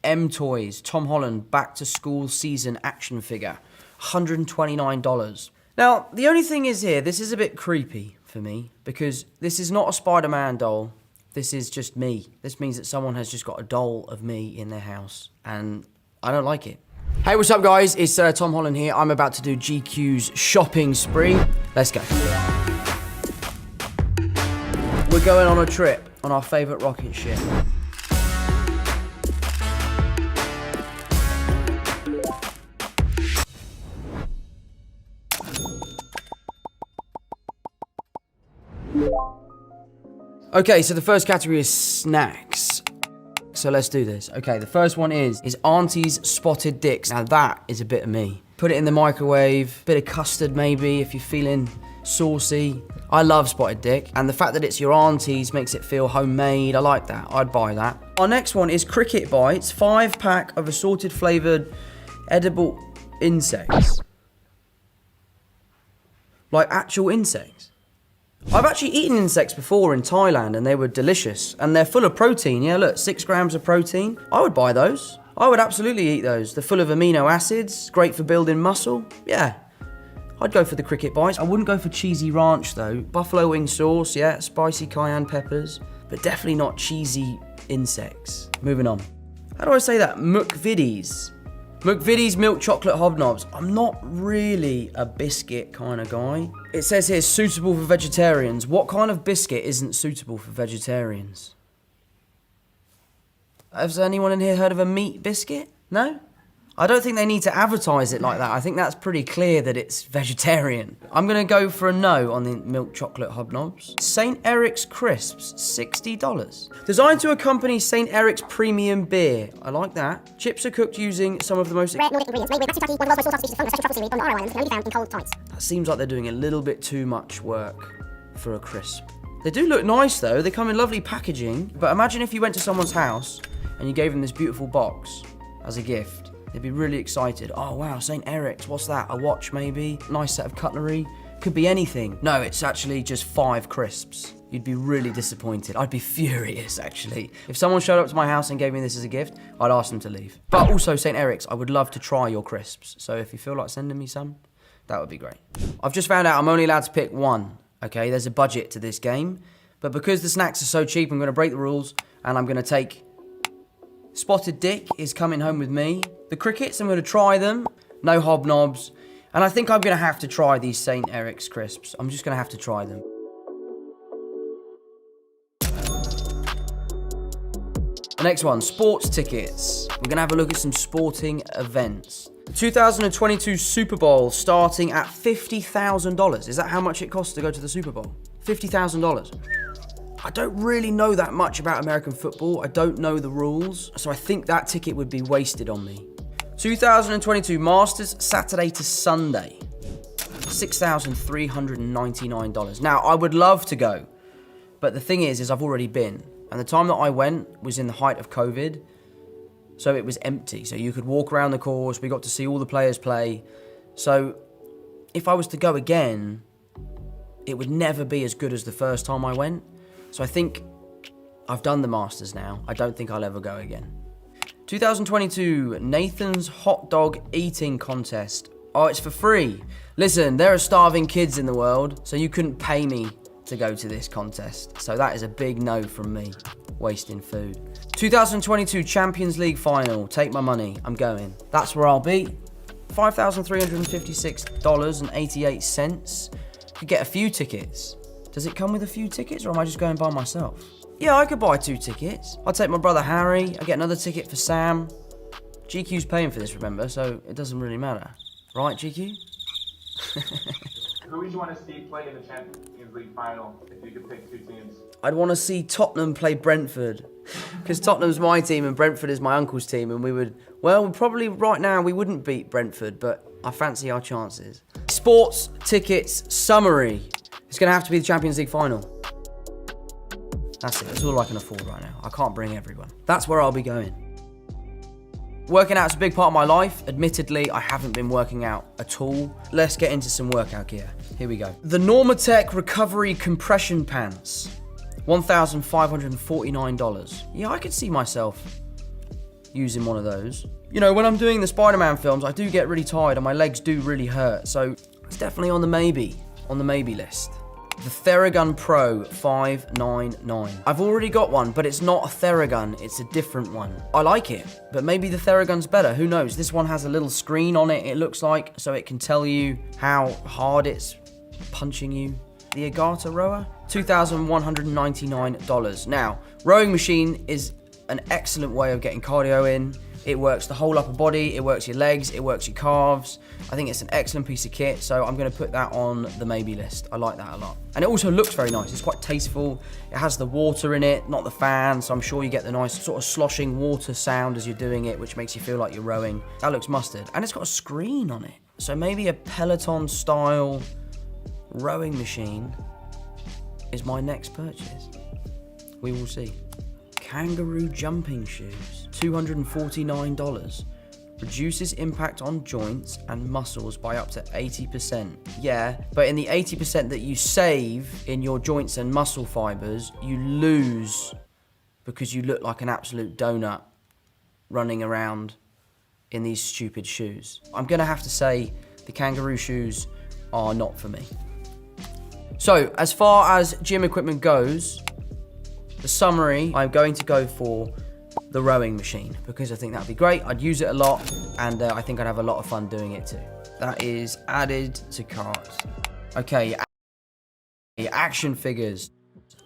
M Toys, Tom Holland, back to school season action figure. $129. Now, the only thing is here, this is a bit creepy for me because this is not a Spider-Man doll. This is just me. This means that someone has just got a doll of me in their house and I don't like it. Hey, what's up guys? It's Tom Holland here. I'm about to do GQ's shopping spree. Let's go. We're going on a trip on our favorite rocket ship. Okay, so the first category is snacks. So let's do this. Okay, the first one is Auntie's Spotted Dicks. Now that is a bit of me. Put it in the microwave, bit of custard maybe if you're feeling saucy. I love Spotted Dick, and the fact that it's your auntie's makes it feel homemade. I like that, I'd buy that. Our next one is Cricket Bites, 5-pack of assorted flavored edible insects. Like actual insects. I've actually eaten insects before in Thailand and they were delicious. And they're full of protein. Yeah, look, 6 grams of protein. I would buy those. I would absolutely eat those. They're full of amino acids, great for building muscle. Yeah, I'd go for the Cricket Bites. I wouldn't go for cheesy ranch though. Buffalo wing sauce, yeah, spicy cayenne peppers, but definitely not cheesy insects. Moving on. How do I say that? McVitie's. McVitie's milk chocolate hobnobs. I'm not really a biscuit kind of guy. It says here, suitable for vegetarians. What kind of biscuit isn't suitable for vegetarians? Has anyone in here heard of a meat biscuit? No? I don't think they need to advertise it like that. I think that's pretty clear that it's vegetarian. I'm gonna go for a no on the milk chocolate hobnobs. St. Eric's Crisps, $60. Designed to accompany St. Eric's premium beer. I like that. Chips are cooked using some of the most... That seems like they're doing a little bit too much work for a crisp. They do look nice though. They come in lovely packaging. But imagine if you went to someone's house and you gave them this beautiful box as a gift. They'd be really excited. Oh wow, St. Eric's, what's that? A watch maybe? Nice set of cutlery? Could be anything. No, it's actually just 5 crisps. You'd be really disappointed. I'd be furious actually. If someone showed up to my house and gave me this as a gift, I'd ask them to leave. But also St. Eric's, I would love to try your crisps. So if you feel like sending me some, that would be great. I've just found out I'm only allowed to pick one. Okay, there's a budget to this game. But because the snacks are so cheap, I'm gonna break the rules and I'm gonna take Spotted Dick is coming home with me. The crickets, I'm going to try them. No hobnobs. And I think I'm going to have to try these St. Eric's crisps. I'm just going to have to try them. The next one, sports tickets. We're going to have a look at some sporting events. The 2022 Super Bowl starting at $50,000. Is that how much it costs to go to the Super Bowl? $50,000. I don't really know that much about American football. I don't know the rules. So I think that ticket would be wasted on me. 2022 Masters, Saturday to Sunday. $6,399. Now, I would love to go. But the thing is I've already been. And the time that I went was in the height of COVID. So it was empty. So you could walk around the course. We got to see all the players play. So if I was to go again, it would never be as good as the first time I went. So I think I've done the Masters now. I don't think I'll ever go again. 2022 Nathan's Hot Dog Eating Contest. Oh, it's for free. Listen, there are starving kids in the world, so you couldn't pay me to go to this contest. So that is a big no from me, wasting food. 2022 Champions League Final. Take my money, I'm going. That's where I'll be. $5,356.88. Could get a few tickets. Does it come with a few tickets or am I just going by myself? Yeah, I could buy 2 tickets. I'll take my brother Harry. I get another ticket for Sam. GQ's paying for this, remember, so it doesn't really matter. Right, GQ? Who would you want to see play in the Champions League final if you could pick 2 teams? I'd want to see Tottenham play Brentford. Because Tottenham's my team and Brentford is my uncle's team and we would, well, probably right now we wouldn't beat Brentford, but I fancy our chances. Sports tickets summary. It's going to have to be the Champions League final. That's it. That's all I can afford right now. I can't bring everyone. That's where I'll be going. Working out's a big part of my life. Admittedly, I haven't been working out at all. Let's get into some workout gear. Here we go. The Normatec Recovery Compression Pants. $1,549. Yeah, I could see myself using one of those. You know, when I'm doing the Spider-Man films, I do get really tired and my legs do really hurt. So it's definitely on the maybe list. The Theragun Pro 599. I've already got one, but it's not a Theragun, it's a different one. I like it, but maybe the Theragun's better, who knows? This one has a little screen on it, it looks like, so it can tell you how hard it's punching you. The Agata rower, $2,199. Now, rowing machine is an excellent way of getting cardio in. It works the whole upper body, it works your legs, it works your calves. I think it's an excellent piece of kit, so I'm gonna put that on the maybe list. I like that a lot. And it also looks very nice, it's quite tasteful. It has the water in it, not the fan, so I'm sure you get the nice sort of sloshing water sound as you're doing it, which makes you feel like you're rowing. That looks mustard. And it's got a screen on it. So maybe a Peloton style rowing machine is my next purchase. We will see. Kangaroo jumping shoes, $249. Reduces impact on joints and muscles by up to 80%. Yeah, but in the 80% that you save in your joints and muscle fibers, you lose because you look like an absolute donut running around in these stupid shoes. I'm gonna have to say the kangaroo shoes are not for me. So, as far as gym equipment goes, the summary, I'm going to go for the rowing machine because I think that'd be great. I'd use it a lot and I think I'd have a lot of fun doing it too. That is added to cart. Okay, action figures.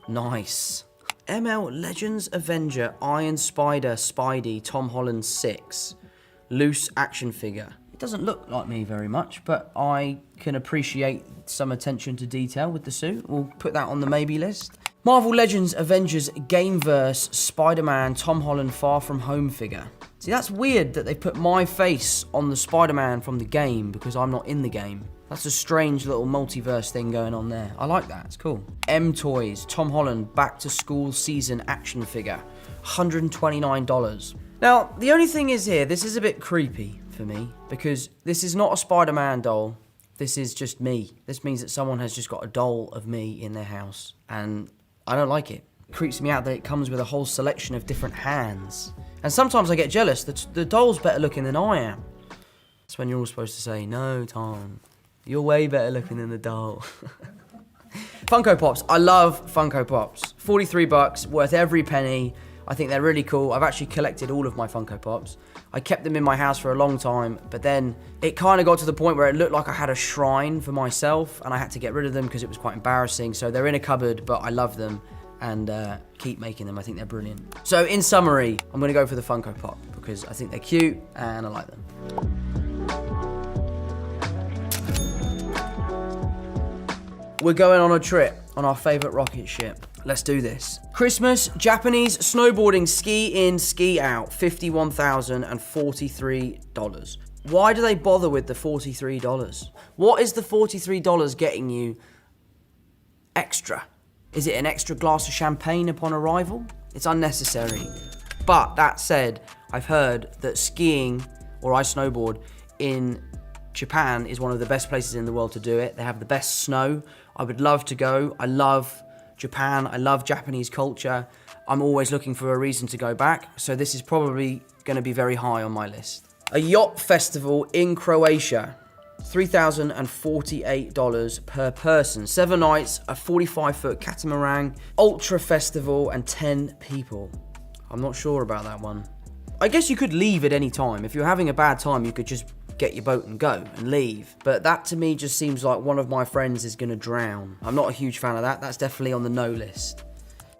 Nice. ML Legends Avenger Iron Spider Spidey Tom Holland 6. Loose action figure. It doesn't look like me very much, but I can appreciate some attention to detail with the suit. We'll put that on the maybe list. Marvel Legends Avengers Gameverse Spider-Man Tom Holland Far From Home figure. See, that's weird that they put my face on the Spider-Man from the game because I'm not in the game. That's a strange little multiverse thing going on there. I like that, it's cool. M-Toys Tom Holland Back to School Season action figure, $129. Now, the only thing is here, this is a bit creepy for me because this is not a Spider-Man doll. This is just me. This means that someone has just got a doll of me in their house and I don't like it. It creeps me out that it comes with a whole selection of different hands. And sometimes I get jealous. The doll's better looking than I am. That's when you're all supposed to say, no, Tom, you're way better looking than the doll. Funko Pops. I love Funko Pops. $43, worth every penny. I think they're really cool. I've actually collected all of my Funko Pops. I kept them in my house for a long time, but then it kind of got to the point where it looked like I had a shrine for myself and I had to get rid of them because it was quite embarrassing. So they're in a cupboard, but I love them and keep making them. I think they're brilliant. So in summary, I'm going to go for the Funko Pop because I think they're cute and I like them. We're going on a trip on our favorite rocket ship. Let's do this. Christmas, Japanese snowboarding ski in, ski out, $51,043. Why do they bother with the $43? What is the $43 getting you extra? Is it an extra glass of champagne upon arrival? It's unnecessary. But that said, I've heard that skiing or ice snowboard in Japan is one of the best places in the world to do it. They have the best snow. I would love to go. I love Japan. I love Japanese culture. I'm always looking for a reason to go back. So this is probably going to be very high on my list. A yacht festival in Croatia. $3,048 per person. 7 nights, a 45-foot catamaran, ultra festival, and 10 people. I'm not sure about that one. I guess you could leave at any time. If you're having a bad time, you could just get your boat and go and leave. But that to me just seems like one of my friends is gonna drown. I'm not a huge fan of that. That's definitely on the no list.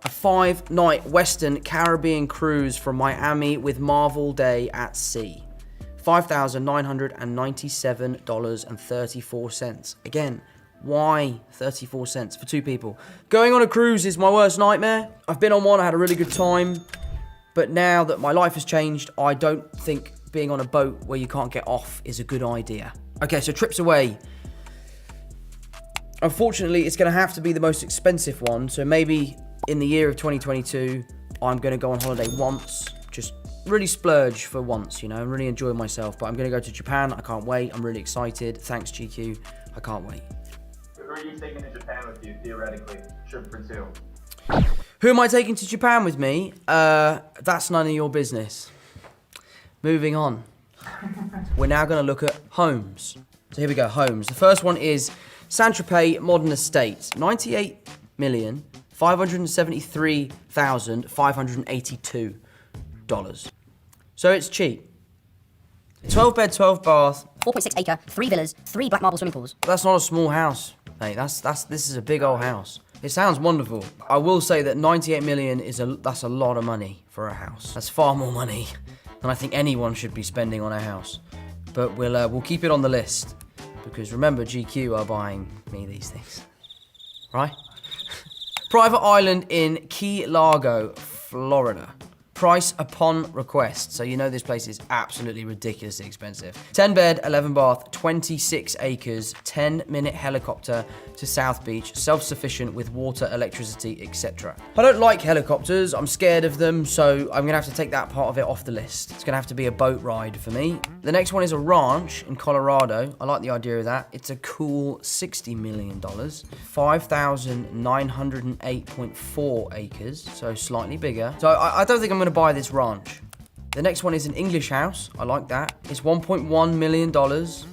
A 5-night Western Caribbean cruise from Miami with Marvel Day at Sea. $5,997.34. Again, why 34 cents for 2 people? Going on a cruise is my worst nightmare. I've been on one, I had a really good time. But now that my life has changed, I don't think being on a boat where you can't get off is a good idea. Okay, so trips away. Unfortunately, it's going to have to be the most expensive one. So maybe in the year of 2022, I'm going to go on holiday once. Just really splurge for once, you know, and really enjoy myself. But I'm going to go to Japan. I can't wait. I'm really excited. Thanks, GQ. I can't wait. Who are you taking to Japan with you, theoretically? Trip for 2. Who am I taking to Japan with me? That's none of your business. Moving on. We're now going to look at homes. So here we go, homes. The first one is Saint-Tropez Modern Estate. $98,573,582. So it's cheap. 12 bed, 12 bath. 4.6 acre, 3 villas, 3 black marble swimming pools. That's not a small house, mate. This is a big old house. It sounds wonderful. I will say that 98 million that's a lot of money for a house. That's far more money than I think anyone should be spending on a house. But we'll keep it on the list because remember, GQ are buying me these things, right? Private island in Key Largo, Florida. Price upon request. So you know this place is absolutely ridiculously expensive. 10 bed, 11 bath, 26 acres, 10-minute helicopter to South Beach, self-sufficient with water, electricity, etc. I don't like helicopters. I'm scared of them, so I'm gonna have to take that part of it off the list. It's gonna have to be a boat ride for me. The next one is a ranch in Colorado. I like the idea of that. It's a cool $60 million, 5,908.4 acres, so slightly bigger. So I don't think I'm gonna buy this ranch. The next one is an English house. I like that. It's $1.1 million.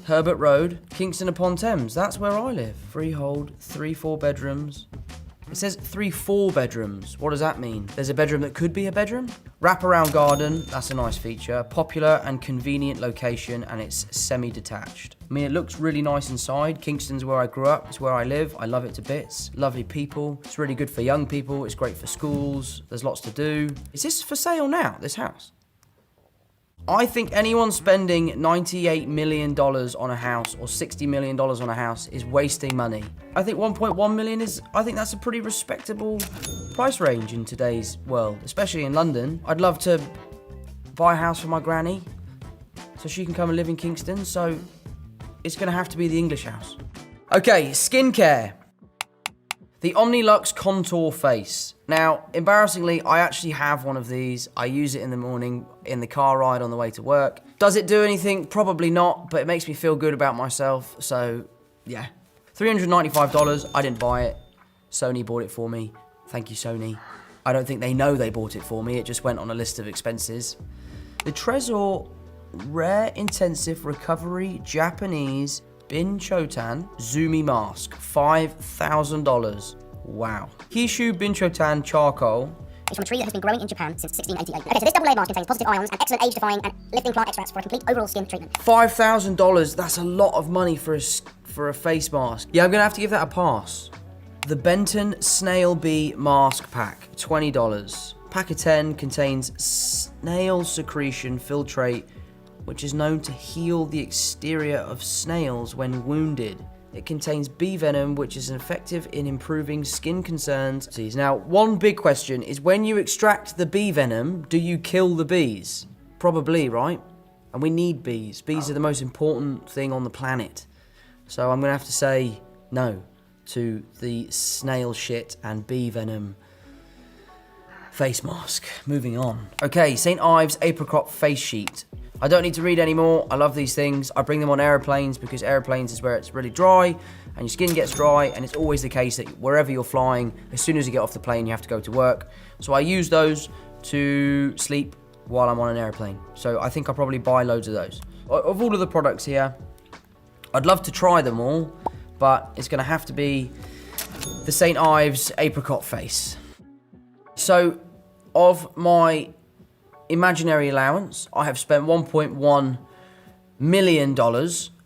Herbert Road, Kingston upon Thames. That's where I live. Freehold, 3 4-bedrooms. It says 3 4-bedrooms. What does that mean? There's a bedroom that could be a bedroom? Wraparound garden. That's a nice feature. Popular and convenient location, and it's semi-detached. I mean, it looks really nice inside. Kingston's where I grew up. It's where I live. I love it to bits. Lovely people. It's really good for young people. It's great for schools. There's lots to do. Is this for sale now, this house? I think anyone spending $98 million on a house or $60 million on a house is wasting money. I think 1.1 million I think that's a pretty respectable price range in today's world, especially in London. I'd love to buy a house for my granny so she can come and live in Kingston, so it's gonna have to be the English house. Okay, skincare. The Omnilux Contour Face. Now, embarrassingly, I actually have one of these. I use it in the morning in the car ride on the way to work. Does it do anything? Probably not, but it makes me feel good about myself, so yeah. $395, I didn't buy it. Sony bought it for me. Thank you, Sony. I don't think they know they bought it for me. It just went on a list of expenses. The Trezor Rare Intensive Recovery Japanese Binchotan Zumi Mask, $5,000. Wow. Kishu Binchotan Charcoal. It's from a tree that has been growing in Japan since 1688. Okay, so this double layer mask contains positive ions and excellent age-defying and lifting plant extracts for a complete overall skin treatment. $5,000, that's a lot of money for a face mask. Yeah, I'm gonna have to give that a pass. The Benton Snail Bee Mask Pack, $20. Pack of 10 contains snail secretion filtrate, which is known to heal the exterior of snails when wounded. It contains bee venom, which is effective in improving skin concerns. Now, one big question is when you extract the bee venom, do you kill the bees? Probably, right? And we need bees. Bees are the most important thing on the planet. So I'm gonna have to say no to the snail shit and bee venom face mask. Moving on. Okay, St. Ives Apricot Face Sheet. I don't need to read anymore. I love these things. I bring them on airplanes because airplanes is where it's really dry and your skin gets dry, and it's always the case that wherever you're flying, as soon as you get off the plane, you have to go to work. So I use those to sleep while I'm on an airplane. So I think I'll probably buy loads of those. Of all of the products here, I'd love to try them all, but it's gonna have to be the St. Ives Apricot Face. So of my imaginary allowance, I have spent $1.1 million,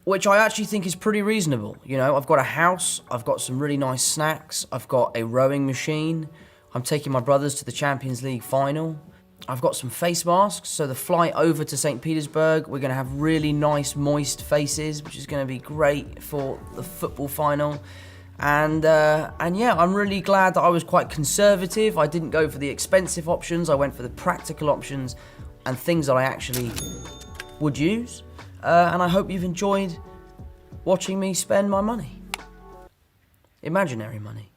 which I actually think is pretty reasonable. You know, I've got a house, I've got some really nice snacks, I've got a rowing machine, I'm taking my brothers to the Champions League final, I've got some face masks, so the flight over to St. Petersburg, we're gonna have really nice moist faces, which is gonna be great for the football final. And yeah, I'm really glad that I was quite conservative. I didn't go for the expensive options. I went for the practical options and things that I actually would use. And I hope you've enjoyed watching me spend my money. Imaginary money.